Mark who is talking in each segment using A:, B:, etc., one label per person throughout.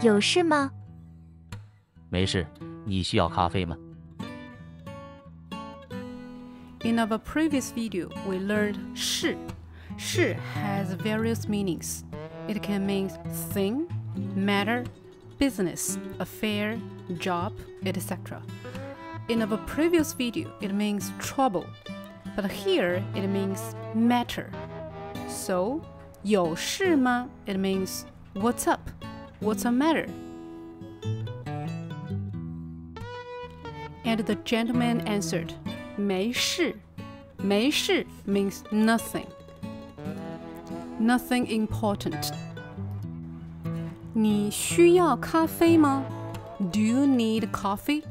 A: 有事吗？
B: 没事，你需要咖啡吗？
C: In our previous video, we learned 是. 是 has various meanings. It can mean thing, matter, business, affair, job, etc. In our previous video, it means trouble, but here it means matter. So, 有事吗? It means what's up, what's the matter? And the gentleman answered, 没事. 没事 means nothing. Nothing important. 你需要咖啡吗? Do you need coffee?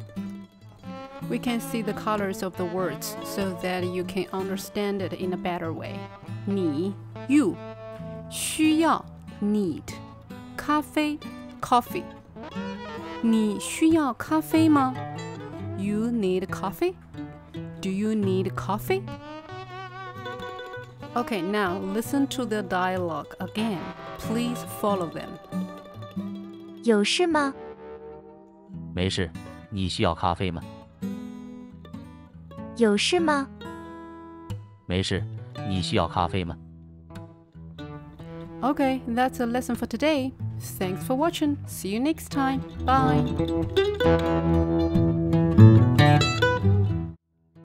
C: We can see the colors of the words so that you can understand it in a better way. 你 you. 需要 need. 咖啡 coffee. 你需要咖啡吗? You need coffee? Do you need coffee? Okay, now listen to the dialogue again. Please follow them.
A: 有事吗？
B: 没事，你需要咖啡吗？
A: 有事吗？
B: 没事，你需要咖啡吗？
C: Okay, that's a lesson for today. Thanks for watching. See you next time. Bye.